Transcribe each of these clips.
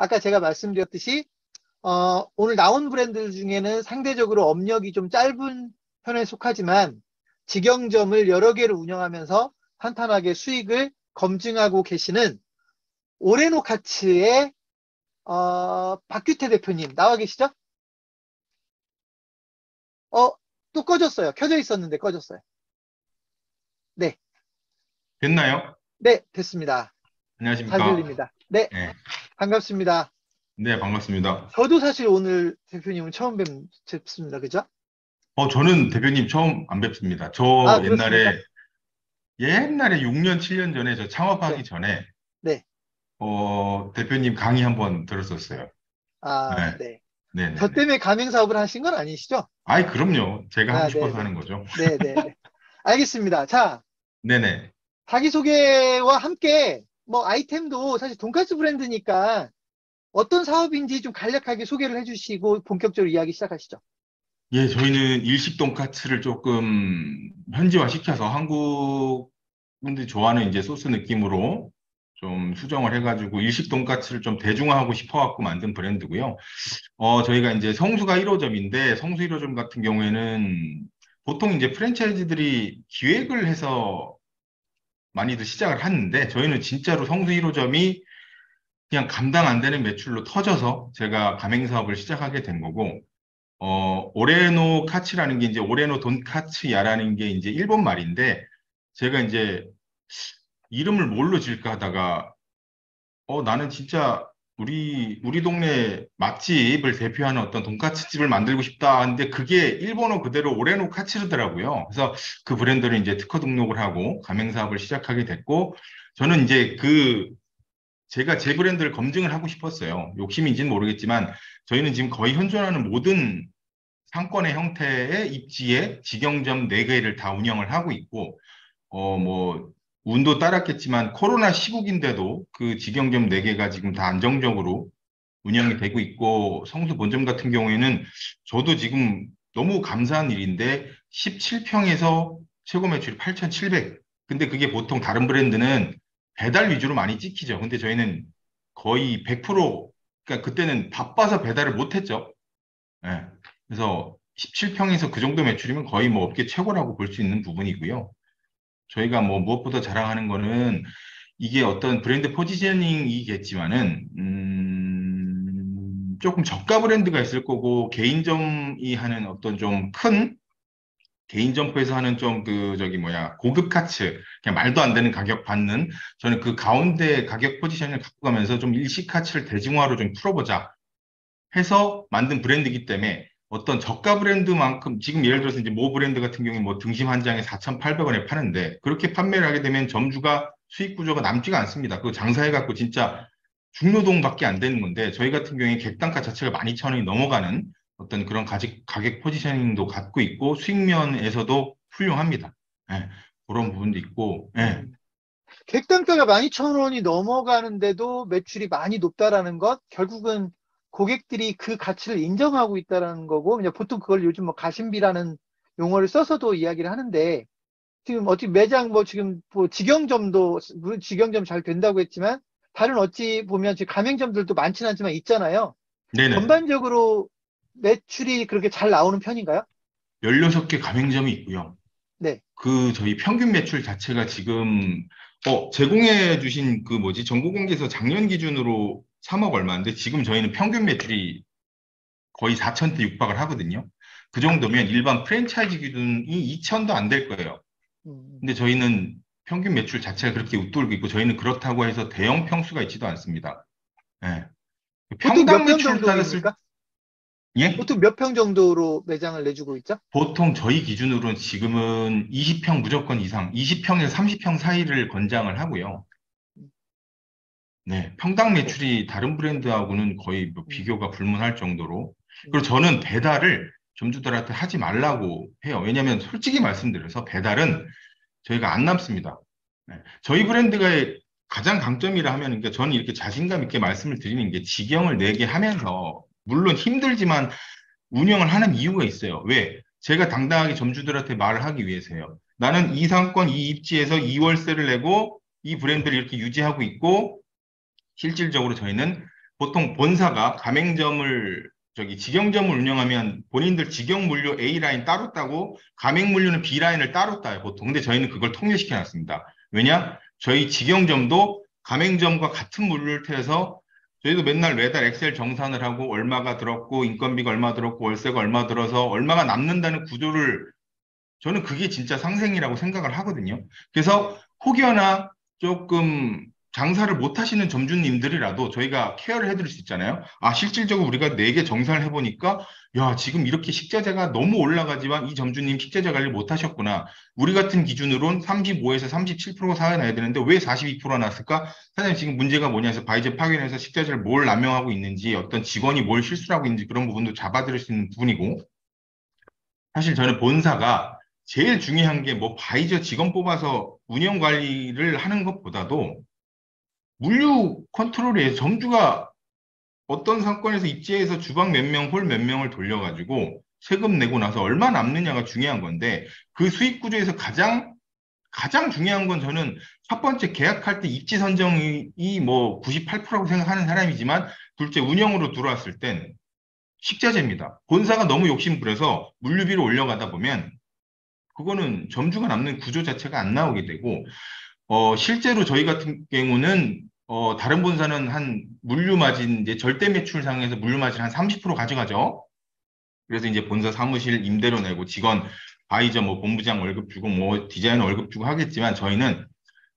아까 제가 말씀드렸듯이 오늘 나온 브랜드 중에는 상대적으로 업력이 좀 짧은 편에 속하지만 직영점을 여러 개를 운영하면서 탄탄하게 수익을 검증하고 계시는 오레노카츠의 박규태 대표님 나와 계시죠? 또 꺼졌어요. 켜져 있었는데 꺼졌어요. 네, 됐나요? 네, 됐습니다. 잘 안녕하십니까? 들립니다. 네, 네, 반갑습니다. 네, 반갑습니다. 저도 사실 오늘 대표님은 처음 뵙습니다. 그죠? 저는 대표님 처음 안 뵙습니다. 아, 그렇습니까? 옛날에 6년, 7년 전에 저 창업하기 네, 전에, 네. 대표님 강의 한번 들었었어요. 아, 네, 네. 저 네네네. 때문에 가맹 사업을 하신 건 아니시죠? 아이, 그럼요. 제가 하고 아, 싶어서 네네. 하는 거죠. 네네네. 알겠습니다. 자, 네네. 자기소개와 함께 뭐 아이템도 사실 돈까스 브랜드니까 어떤 사업인지 좀 간략하게 소개를 해주시고 본격적으로 이야기 시작하시죠. 예, 저희는 일식 돈까츠를 조금 현지화 시켜서 한국 분들이 좋아하는 이제 소스 느낌으로 좀 수정을 해가지고 일식 돈까츠를 좀 대중화하고 싶어갖고 만든 브랜드고요. 저희가 이제 성수가 1호점인데 성수 1호점 같은 경우에는 보통 이제 프랜차이즈들이 기획을 해서 많이들 시작을 하는데 저희는 진짜로 성수 1호점이 그냥 감당 안 되는 매출로 터져서 제가 가맹 사업을 시작하게 된 거고, 오레노 카츠라는 게 이제 오레노 돈카츠야라는 게 이제 일본 말인데 제가 이제 이름을 뭘로 지을까 하다가 나는 진짜 우리 동네 맛집을 대표하는 어떤 돈까스 집을 만들고 싶다 하는데 그게 일본어 그대로 오레노 카츠르더라고요. 그래서 그 브랜드를 이제 특허 등록을 하고 가맹 사업을 시작하게 됐고 저는 이제 제가 제 브랜드를 검증을 하고 싶었어요. 욕심인지는 모르겠지만 저희는 지금 거의 현존하는 모든 상권의 형태의 입지에 직영점 4개를 다 운영을 하고 있고 뭐, 운도 따랐겠지만 코로나 시국인데도 그 직영점 4개가 지금 다 안정적으로 운영이 되고 있고 성수 본점 같은 경우에는 저도 지금 너무 감사한 일인데 17평에서 최고 매출이 8,700. 근데 그게 보통 다른 브랜드는 배달 위주로 많이 찍히죠. 근데 저희는 거의 100%, 그러니까 그때는 바빠서 배달을 못 했죠. 예. 그래서 17평에서 그 정도 매출이면 거의 뭐 업계 최고라고 볼 수 있는 부분이고요. 저희가 뭐 무엇보다 자랑하는 거는 이게 어떤 브랜드 포지셔닝이겠지만은, 조금 저가 브랜드가 있을 거고, 개인점이 하는 어떤 좀 큰, 개인 점포에서 하는 좀 고급 카츠, 그냥 말도 안 되는 가격 받는, 저는 그 가운데 가격 포지션을 갖고 가면서 좀 일시 카츠를 대중화로 좀 풀어보자 해서 만든 브랜드이기 때문에 어떤 저가 브랜드만큼 지금 예를 들어서 이제 모 브랜드 같은 경우에 뭐 등심 한 장에 4,800원에 파는데 그렇게 판매를 하게 되면 점주가 수익 구조가 남지가 않습니다. 그 장사해 갖고 진짜 중노동밖에 안 되는 건데 저희 같은 경우에 객단가 자체가 12,000원이 넘어가는 어떤 그런 가격 포지셔닝도 갖고 있고 수익면에서도 훌륭합니다. 예, 그런 부분도 있고, 예, 음. 객단가가 12,000원이 넘어가는데도 매출이 많이 높다라는 것, 결국은 고객들이 그 가치를 인정하고 있다라는 거고, 그냥 보통 그걸 요즘 뭐 가심비라는 용어를 써서도 이야기를 하는데, 지금 어찌 매장 뭐 지금 뭐 직영점도, 물론 직영점 잘 된다고 했지만, 다른 어찌 보면 지금 가맹점들도 많지는 않지만 있잖아요. 네네. 전반적으로 매출이 그렇게 잘 나오는 편인가요? 16개 가맹점이 있고요. 네. 저희 평균 매출 자체가 지금, 제공해 주신 그 뭐지, 정보공개에서 작년 기준으로 3억 얼마인데, 지금 저희는 평균 매출이 거의 4천대 육박을 하거든요. 그 정도면 일반 프랜차이즈 기준이 2천도 안 될 거예요. 음. 근데 저희는 평균 매출 자체가 그렇게 웃돌고 있고, 저희는 그렇다고 해서 대형 평수가 있지도 않습니다. 예. 보통 몇 평당 평 매출을 따졌을, 정도입니까? 예? 보통 몇 평 정도로 매장을 내주고 있죠? 보통 저희 기준으로는 지금은 20평 무조건 이상, 20평에서 30평 사이를 권장을 하고요. 네, 평당 네. 매출이 다른 브랜드하고는 거의 뭐 음, 비교가 불문할 정도로. 그리고 음, 저는 배달을 점주들한테 하지 말라고 해요. 왜냐하면 솔직히 말씀드려서 배달은 저희가 안 남습니다. 네, 저희 브랜드가 가장 강점이라 하면, 그러니까 저는 이렇게 자신감 있게 말씀을 드리는 게 직영을 내게 하면서, 물론 힘들지만 운영을 하는 이유가 있어요. 왜? 제가 당당하게 점주들한테 말을 하기 위해서요. 나는 이 상권, 이 입지에서 이 월세를 내고 이 브랜드를 이렇게 유지하고 있고, 실질적으로 저희는 보통 본사가 가맹점을 저기 직영점을 운영하면 본인들 직영 물류 A 라인 따로 따고 가맹 물류는 B 라인을 따로 따요, 보통. 근데 저희는 그걸 통일시켜 놨습니다. 왜냐? 저희 직영점도 가맹점과 같은 물류를 태워서 저희도 맨날 매달 엑셀 정산을 하고 얼마가 들었고 인건비가 얼마 들었고 월세가 얼마 들어서 얼마가 남는다는 구조를 저는 그게 진짜 상생이라고 생각을 하거든요. 그래서 혹여나 조금 장사를 못 하시는 점주님들이라도 저희가 케어를 해드릴 수 있잖아요. 아, 실질적으로 우리가 4개 정산을 해보니까, 야, 지금 이렇게 식자재가 너무 올라가지만 이 점주님 식자재 관리 못 하셨구나. 우리 같은 기준으로는 35에서 37% 사야 되는데 왜 42%가 났을까? 사장님 지금 문제가 뭐냐 해서 바이제 파견해서 식자재를 뭘 남용하고 있는지, 어떤 직원이 뭘 실수를 하고 있는지 그런 부분도 잡아드릴 수 있는 부분이고, 사실 저는 본사가 제일 중요한 게 뭐 바이저 직원 뽑아서 운영 관리를 하는 것보다도 물류 컨트롤에 점주가 어떤 상권에서 입지해서 주방 몇 명, 홀 몇 명을 돌려가지고 세금 내고 나서 얼마 남느냐가 중요한 건데 그 수익 구조에서 가장 중요한 건 저는 첫 번째 계약할 때 입지 선정이 뭐 98%라고 생각하는 사람이지만 둘째 운영으로 들어왔을 땐 식자재입니다. 본사가 너무 욕심부려서 물류비를 올려가다 보면 그거는 점주가 남는 구조 자체가 안 나오게 되고, 실제로 저희 같은 경우는, 다른 본사는 한 물류 마진, 이제 절대 매출상에서 물류 마진 한 30% 가져가죠. 그래서 이제 본사 사무실 임대료 내고 직원, 바이저 뭐 본부장 월급 주고 뭐 디자이너 월급 주고 하겠지만 저희는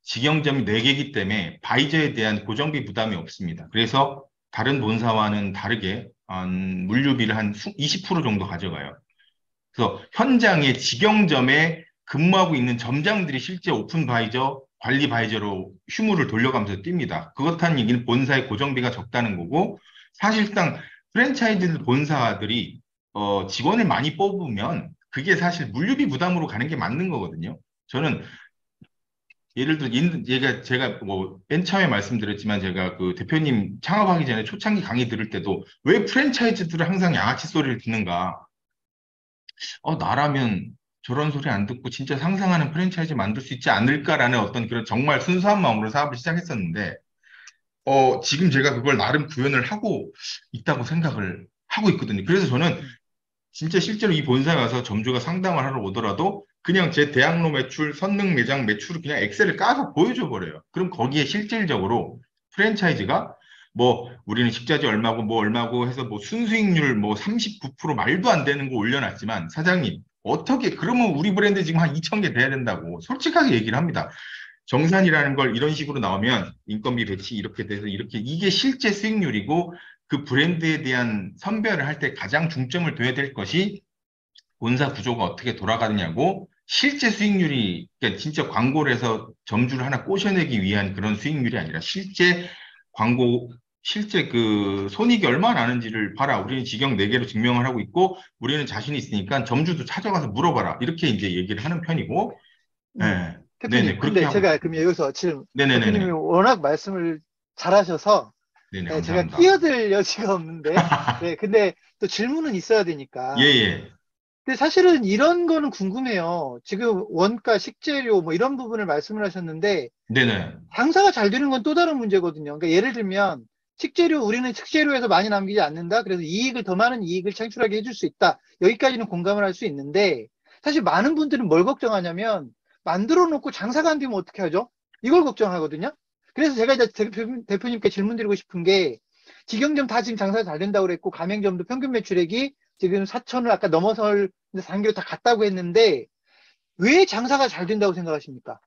직영점이 4개이기 때문에 바이저에 대한 고정비 부담이 없습니다. 그래서 다른 본사와는 다르게 한 물류비를 한 20% 정도 가져가요. 그래서 현장에 직영점에 근무하고 있는 점장들이 실제 오픈 바이저, 관리 바이저로 휴무를 돌려가면서 뜁니다. 그렇다는 얘기는 본사의 고정비가 적다는 거고, 사실상 프랜차이즈 본사들이 직원을 많이 뽑으면 그게 사실 물류비 부담으로 가는 게 맞는 거거든요. 저는 예를 들어, 제가 뭐, 맨 처음에 말씀드렸지만 제가 그 대표님 창업하기 전에 초창기 강의 들을 때도 왜 프랜차이즈들은 항상 양아치 소리를 듣는가? 나라면 저런 소리 안 듣고 진짜 상상하는 프랜차이즈 만들 수 있지 않을까라는 어떤 그런 정말 순수한 마음으로 사업을 시작했었는데, 지금 제가 그걸 나름 구현을 하고 있다고 생각을 하고 있거든요. 그래서 저는 음, 진짜 실제로 이 본사에 와서 점주가 상담을 하러 오더라도 그냥 제 대학로 매출, 선릉 매장 매출을 그냥 엑셀을 까서 보여줘 버려요. 그럼 거기에 실질적으로 프랜차이즈가 뭐 우리는 식자재 얼마고 뭐 얼마고 해서 뭐 순수익률 뭐 39% 말도 안 되는 거 올려놨지만 사장님 어떻게 그러면 우리 브랜드 지금 한 2천 개 돼야 된다고 솔직하게 얘기를 합니다. 정산이라는 걸 이런 식으로 나오면 인건비 배치 이렇게 돼서 이렇게 이게 실제 수익률이고 그 브랜드에 대한 선별을 할 때 가장 중점을 둬야 될 것이 본사 구조가 어떻게 돌아가느냐고 실제 수익률이 그러니까 진짜 광고를 해서 점주를 하나 꼬셔내기 위한 그런 수익률이 아니라 실제 광고 실제 그 손익이 얼마나 나는지를 봐라. 우리는 직영 4개로 증명을 하고 있고 우리는 자신이 있으니까 점주도 찾아가서 물어봐라. 이렇게 이제 얘기를 하는 편이고 예. 네네 대표님, 그렇게 근데 하고 제가 있습니다. 그럼 여기서 지금 대표님이 네네네네. 워낙 말씀을 잘하셔서 네네 네, 제가 감사합니다. 끼어들 여지가 없는데, 네, 근데 또 질문은 있어야 되니까. 예예. 근데 사실은 이런 거는 궁금해요. 지금 원가, 식재료 뭐 이런 부분을 말씀을 하셨는데, 네네. 장사가 잘 되는 건 또 다른 문제거든요. 그러니까 예를 들면, 식재료, 우리는 식재료에서 많이 남기지 않는다. 그래서 더 많은 이익을 창출하게 해줄 수 있다. 여기까지는 공감을 할 수 있는데, 사실 많은 분들은 뭘 걱정하냐면, 만들어 놓고 장사가 안 되면 어떻게 하죠? 이걸 걱정하거든요. 그래서 제가 이제 대표님께 질문 드리고 싶은 게, 직영점 다 지금 장사가 잘 된다고 그랬고, 가맹점도 평균 매출액이 지금 4천을 아까 넘어설 단계로 다 갔다고 했는데, 왜 장사가 잘 된다고 생각하십니까?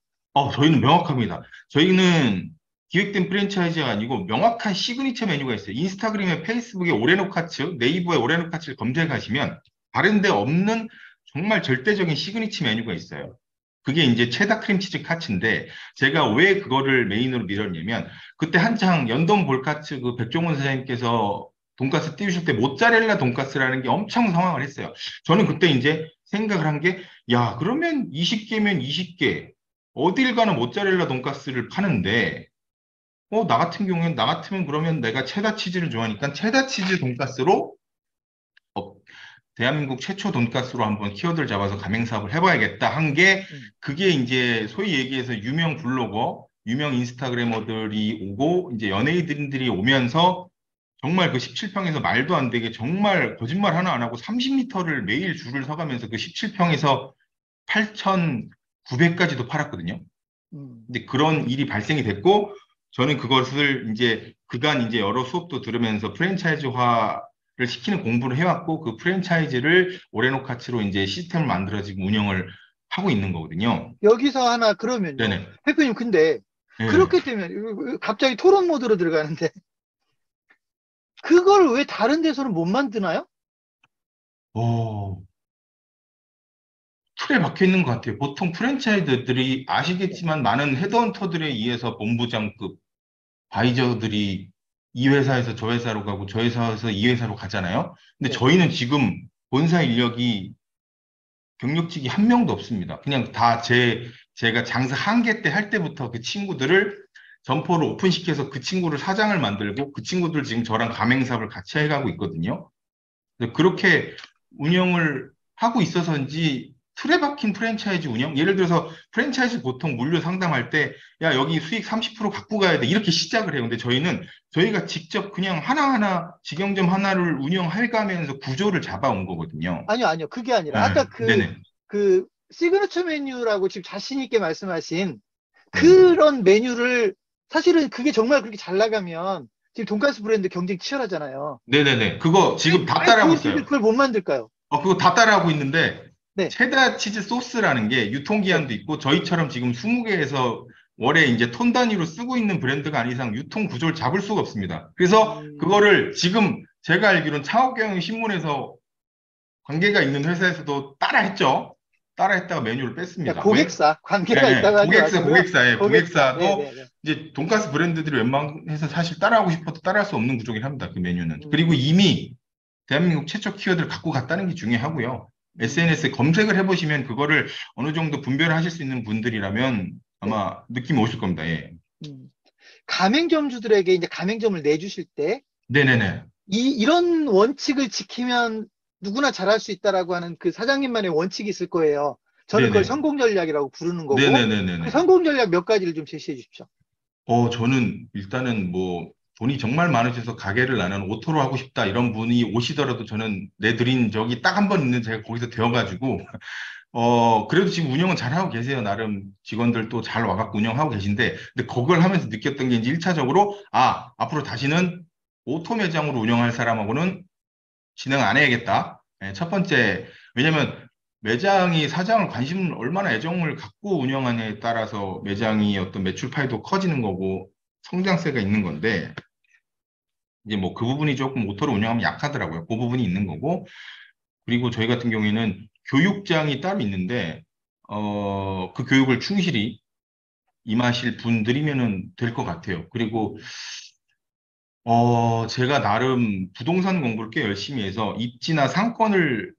저희는 명확합니다. 저희는 기획된 프랜차이즈가 아니고 명확한 시그니처 메뉴가 있어요. 인스타그램에 페이스북에 오레노 카츠, 네이버에 오레노 카츠를 검색하시면 다른 데 없는 정말 절대적인 시그니처 메뉴가 있어요. 그게 이제 체다 크림치즈 카츠인데 제가 왜 그거를 메인으로 밀었냐면 그때 한창 연돈 볼카츠 그 백종원 사장님께서 돈가스 띄우실 때 모짜렐라 돈가스라는 게 엄청 성황을 했어요. 저는 그때 이제 생각을 한 게, 야, 그러면 20개면 20개, 어딜 가나 모짜렐라 돈가스를 파는데, 나 같으면 그러면 내가 체다 치즈를 좋아하니까 체다 치즈 돈가스로, 어, 대한민국 최초 돈가스로 한번 키워드를 잡아서 가맹 사업을 해봐야겠다 한 게, 음, 그게 이제 소위 얘기해서 유명 블로거, 유명 인스타그래머들이 오고, 이제 연예인들이 오면서 정말 그 17평에서 말도 안 되게 정말 거짓말 하나 안 하고 30m를 매일 줄을 서가면서 그 17평에서 8,900까지도 팔았거든요. 음. 근데 그런 일이 발생이 됐고, 저는 그것을 이제 그간 이제 여러 수업도 들으면서 프랜차이즈화를 시키는 공부를 해왔고, 그 프랜차이즈를 오레노카츠로 이제 시스템을 만들어 지금 운영을 하고 있는 거거든요. 여기서 하나 그러면요. 네네. 대표님, 근데 네. 그렇게 되면 갑자기 토론 모드로 들어가는데 그걸 왜 다른 데서는 못 만드나요? 오, 틀에 박혀 있는 것 같아요. 보통 프랜차이즈들이 네. 아시겠지만 많은 헤드헌터들에 의해서 본부장급 바이저들이 이 회사에서 저 회사로 가고 저 회사에서 이 회사로 가잖아요. 근데 네. 저희는 지금 본사 인력이 경력직이 한 명도 없습니다. 그냥 다 제가 장사 한개 때 할 때부터 그 친구들을 점포를 오픈시켜서 그 친구를 사장을 만들고 그 친구들 지금 저랑 가맹사업을 같이 해가고 있거든요. 그렇게 운영을 하고 있어서인지 틀에 박힌 프랜차이즈 운영? 예를 들어서 프랜차이즈 보통 물류 상담할 때, 야, 여기 수익 30% 갖고 가야 돼. 이렇게 시작을 해요. 근데 저희는 저희가 직접 그냥 하나하나 직영점 하나를 운영해가면서 구조를 잡아온 거거든요. 아니요, 아니요. 그게 아니라 아까 네, 네네. 그 시그너처 메뉴라고 지금 자신 있게 말씀하신 네. 그런 메뉴를 사실은 그게 정말 그렇게 잘 나가면 지금 돈가스 브랜드 경쟁 치열하잖아요. 네네네. 그거 지금 다 왜 따라하고 그분들 있어요. 그걸 못 만들까요? 그거 다 따라하고 있는데, 네, 체다 치즈 소스라는 게 네. 유통기한도 있고, 저희처럼 지금 20개에서 월에 이제 톤 단위로 쓰고 있는 브랜드가 아닌 이상 유통 구조를 잡을 수가 없습니다. 그래서 음, 그거를 지금 제가 알기로는 창업경영신문에서 관계가 있는 회사에서도 따라했죠. 따라했다가 메뉴를 그러니까 뺐습니다. 왜? 고객사 예, 관계가 예. 있다고 하지 마시고요. 고객사에, 고객사. 네, 고객사도 네, 네. 이제 돈가스 브랜드들이 웬만해서 사실 따라하고 싶어도 따라할 수 없는 구조긴 합니다. 그 메뉴는. 그리고 음, 이미 대한민국 최초 키워드를 갖고 갔다는 게 중요하고요. SNS에 음, 검색을 해보시면 그거를 어느 정도 분별하실 수 있는 분들이라면 네. 아마 느낌이 오실 겁니다. 예. 음. 가맹점주들에게 이제 가맹점을 내주실 때 네네네. 이런 원칙을 지키면 누구나 잘할 수 있다라고 하는 그 사장님만의 원칙이 있을 거예요. 저는 그걸 네네. 성공 전략이라고 부르는 거고, 그 네네네네네. 성공 전략 몇 가지를 좀 제시해 주십시오. 저는 일단은 뭐 돈이 정말 많으셔서 가게를 나는 오토로 하고 싶다 이런 분이 오시더라도 저는 내드린 적이 딱 한 번 있는 제가 거기서 되어가지고 그래도 지금 운영은 잘하고 계세요. 나름 직원들도 잘 와갖고 운영하고 계신데, 근데 그걸 하면서 느꼈던 게 이제 1차적으로, 앞으로 다시는 오토 매장으로 운영할 사람하고는 진행 안 해야겠다. 첫 번째, 왜냐면 매장이 사장을 관심을 얼마나 애정을 갖고 운영하냐에 따라서 매장이 어떤 매출 파이도 커지는 거고 성장세가 있는 건데, 이제 뭐 그 부분이 조금 오토로 운영하면 약하더라고요. 그 부분이 있는 거고, 그리고 저희 같은 경우에는 교육장이 따로 있는데, 그 교육을 충실히 임하실 분들이면은 될 것 같아요. 그리고, 음, 제가 나름 부동산 공부를 꽤 열심히 해서 입지나 상권을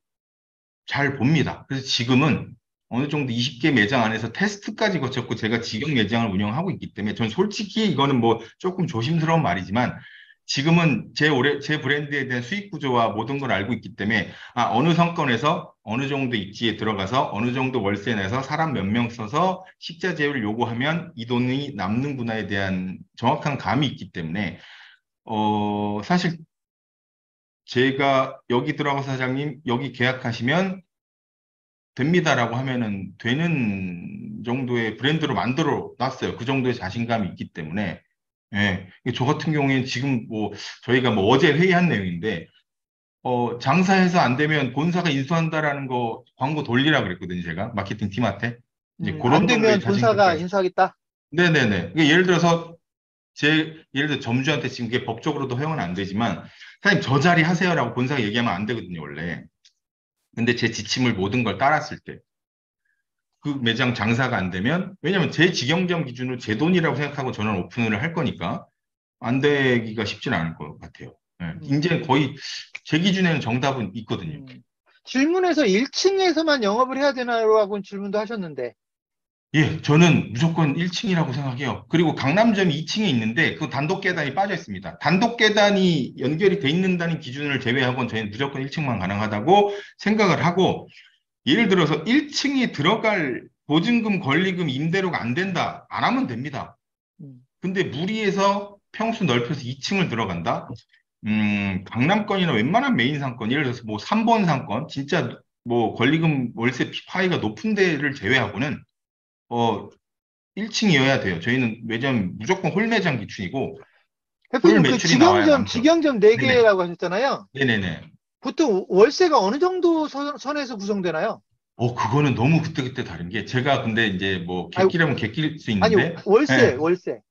잘 봅니다. 그래서 지금은 어느 정도 20개 매장 안에서 테스트까지 거쳤고 제가 직영 매장을 운영하고 있기 때문에 전 솔직히 이거는 뭐 조금 조심스러운 말이지만 지금은 제 브랜드에 대한 수익 구조와 모든 걸 알고 있기 때문에 어느 상권에서 어느 정도 입지에 들어가서 어느 정도 월세 내서 사람 몇 명 써서 식자 재료를 요구하면 이 돈이 남는구나에 대한 정확한 감이 있기 때문에 사실 제가 여기 들어가서 사장님 여기 계약하시면 됩니다라고 하면은 되는 정도의 브랜드로 만들어 놨어요. 그 정도의 자신감이 있기 때문에. 예. 저 같은 경우에는 지금 뭐 저희가 뭐 어제 회의한 내용인데 장사해서 안 되면 본사가 인수한다라는 거 광고 돌리라 그랬거든요. 제가 마케팅 팀한테. 이제 안 그런 정도의 되면 본사가 자신감까지. 인수하겠다. 네네네. 예를 들어서 예를 들어 점주한테 지금 그게 법적으로도 허용은 안 되지만 사장님 저 자리 하세요라고 본사가 얘기하면 안 되거든요, 원래. 근데 제 지침을 모든 걸 따랐을 때 그 매장 장사가 안 되면, 왜냐면 제 직영점 기준으로 제 돈이라고 생각하고 저는 오픈을 할 거니까 안 되기가 쉽지는 않을 것 같아요. 예, 이제 음, 거의 제 기준에는 정답은 있거든요. 음. 질문에서 1층에서만 영업을 해야 되나라고 질문도 하셨는데, 예, 저는 무조건 1층이라고 생각해요. 그리고 강남점이 2층에 있는데 그 단독 네. 계단이 빠져 있습니다. 단독 계단이 연결이 돼 있는다는 기준을 제외하고는 저희는 무조건 1층만 가능하다고 생각을 하고, 예를 들어서 1층에 들어갈 보증금, 권리금, 임대료가 안 된다. 안 하면 됩니다. 음, 근데 무리해서 평수 넓혀서 2층을 들어간다? 강남권이나 웬만한 메인 상권, 예를 들어서 뭐 3번 상권, 진짜 뭐 권리금 월세 파이가 높은 데를 제외하고는, 어, 1층이어야 돼요. 저희는 매점 무조건 홀 매장 기준이고, 홀 대표님, 그 매출이 나와야 남죠. 직영점 네네. 4개라고 하셨잖아요. 네네네. 보통 월세가 어느 정도 선에서 구성되나요? 그거는 너무 그때그때 다른 게, 제가 근데 이제 뭐, 아니, 객기라면 객기일 수 아니, 있는데, 예, 월세.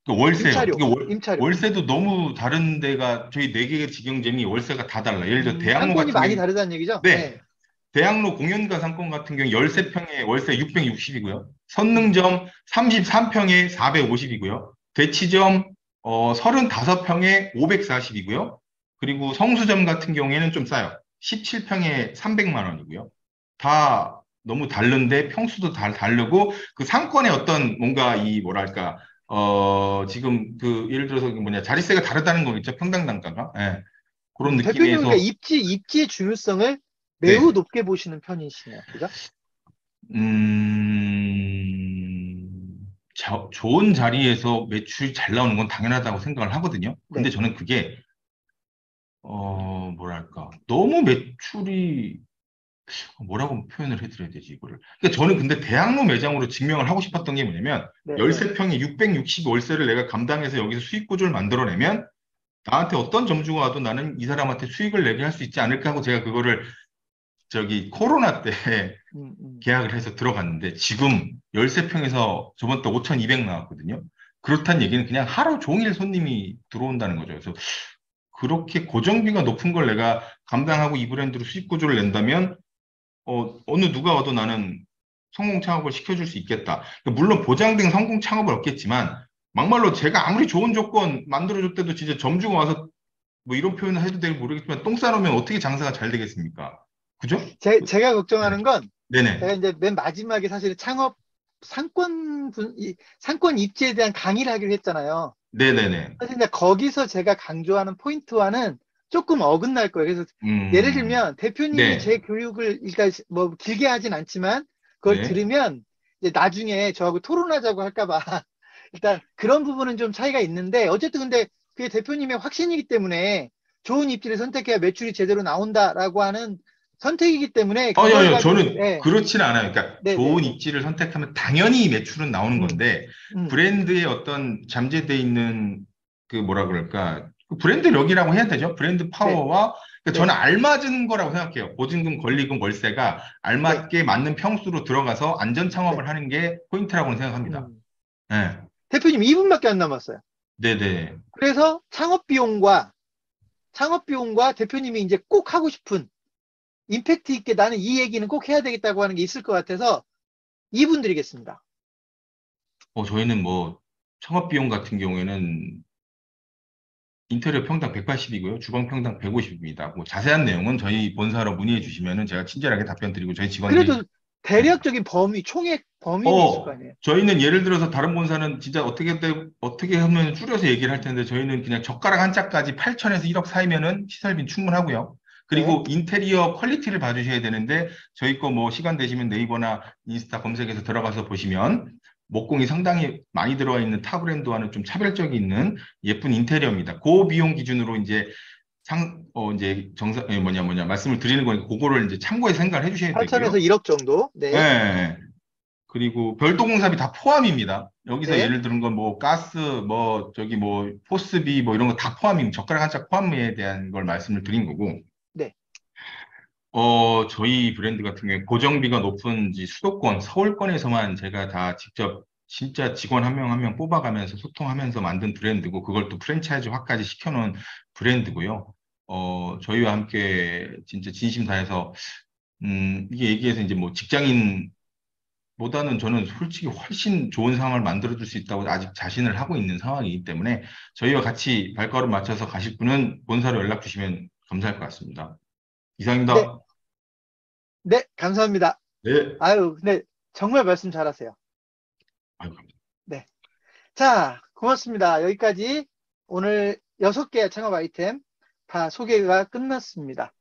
그 월세요. 임차료, 이게 임차료. 월세도 너무 다른 데가, 저희 네 개의 직영점이 월세가 다 달라. 예를 들어, 대학로 상권이 같은 많이 경우, 다르다는 얘기죠? 네. 네. 대학로 공연가 상권 같은 경우 13평에 월세 660이고요. 음, 선능점 33평에 450이고요. 대치점 35평에 540이고요. 그리고 성수점 같은 경우에는 좀 싸요. 17평에 300만 원이고요. 다 너무 다른데 평수도 다 다르고 그 상권의 어떤 뭔가 이 뭐랄까 지금 그 예를 들어서 그 뭐냐 자릿세가 다르다는 거겠죠. 평당 단가가. 예. 그런 대표님은 그러니까 느낌에서 입지의 중요성을 매우 네. 높게 보시는 편이시네요. 그죠? 좋은 자리에서 매출이 잘 나오는 건 당연하다고 생각을 하거든요. 근데 네. 저는 그게, 뭐랄까, 너무 매출이, 뭐라고 표현을 해드려야 되지, 이거를. 그러니까 저는 근데 대학로 매장으로 증명을 하고 싶었던 게 뭐냐면, 네, 네. 13평에 660 월세를 내가 감당해서 여기서 수익 구조를 만들어내면, 나한테 어떤 점주가 와도 나는 이 사람한테 수익을 내게 할 수 있지 않을까 하고 제가 그거를 저기 코로나 때 음, 음. 계약을 해서 들어갔는데 지금 13평에서 저번 달 5,200 나왔거든요. 그렇다는 얘기는 그냥 하루 종일 손님이 들어온다는 거죠. 그래서 그렇게 고정비가 높은 걸 내가 감당하고 이 브랜드로 수익 구조를 낸다면 어느 누가 와도 나는 성공 창업을 시켜줄 수 있겠다. 그러니까 물론 보장된 성공 창업은 없겠지만 막말로 제가 아무리 좋은 조건 만들어줬대도 진짜 점주가 와서 뭐 이런 표현을 해도 될지 모르겠지만 똥 싸놓으면 어떻게 장사가 잘 되겠습니까? 그죠? 제가 네. 걱정하는 건 제가 네네. 이제 맨 마지막에 사실 상권 입지에 대한 강의를 하기로 했잖아요. 네네네. 사실 이제 거기서 제가 강조하는 포인트와는 조금 어긋날 거예요. 그래서 예를 음, 들면 대표님이 제 네, 교육을 일단 뭐 길게 하진 않지만 그걸 네. 들으면 이제 나중에 저하고 토론하자고 할까 봐 일단 그런 부분은 좀 차이가 있는데 어쨌든 근데 그게 대표님의 확신이기 때문에 좋은 입지를 선택해야 매출이 제대로 나온다라고 하는 선택이기 때문에 아니, 그걸 아니요. 가지고 저는 그렇지는 않아요. 그러니까 좋은 네네네 입지를 선택하면 당연히 매출은 나오는 음, 건데, 음, 브랜드의 어떤 잠재돼 있는 그 뭐라 그럴까, 그 브랜드력이라고 해야 되죠? 브랜드 네, 파워와, 그러니까 저는 네, 알맞은 거라고 생각해요. 보증금, 권리금, 월세가 네, 알맞게 맞는 평수로 들어가서 안전 네. 창업을 하는 게 포인트라고는 생각합니다. 음. 네, 대표님 2분밖에 안 남았어요. 네네. 그래서 창업 비용과 대표님이 이제 꼭 하고 싶은 임팩트 있게 나는 이 얘기는 꼭 해야 되겠다고 하는 게 있을 것 같아서 2분 드리겠습니다. 저희는 뭐, 창업 비용 같은 경우에는 인테리어 평당 180이고요. 주방 평당 150입니다. 뭐 자세한 내용은 저희 본사로 문의해 음. 주시면은 제가 친절하게 답변 드리고 저희 직원들이 그래도 대략적인 총액 범위는 있을 거 아니에요. 저희는 예를 들어서 다른 본사는 진짜 어떻게 하면 줄여서 얘기를 할 텐데 저희는 그냥 젓가락 한 짝까지 8천에서 1억 사이면은 시설비 충분하고요. 네. 그리고 인테리어 퀄리티를 봐주셔야 되는데 저희 거 뭐 시간 되시면 네이버나 인스타 검색해서 들어가서 보시면 목공이 상당히 많이 들어가 있는 타 브랜드와는 좀 차별적이 있는 예쁜 인테리어입니다. 고 비용 기준으로 이제 이제 말씀을 드리는 거니까 그거를 이제 참고해서 생각을 해주셔야 8천에서 되고요. 1억 정도. 예. 네. 예. 그리고 별도 공사비 다 포함입니다. 여기서 네. 예를 들은 건 뭐 가스, 뭐 저기 뭐 포스비 뭐 이런 거 다 포함입니다. 젓가락 한 짝 포함에 대한 걸 말씀을 드린 거고. 네. 저희 브랜드 같은 경우에 고정비가 높은 수도권, 서울권에서만 제가 다 직접 진짜 직원 한 명 한 명 뽑아가면서 소통하면서 만든 브랜드고, 그걸 또 프랜차이즈화까지 시켜놓은 브랜드고요. 저희와 함께 진짜 진심 다해서, 이게 얘기해서 이제 뭐 직장인 보다는 저는 솔직히 훨씬 좋은 상황을 만들어줄 수 있다고 아직 자신을 하고 있는 상황이기 때문에 저희와 같이 발걸음 맞춰서 가실 분은 본사로 연락 주시면 감사할 것 같습니다. 네. 이상입니다. 네. 감사합니다. 네. 아유, 근데 정말 말씀 잘하세요. 아유, 네. 자, 고맙습니다. 여기까지 오늘 6개의 창업 아이템 다 소개가 끝났습니다.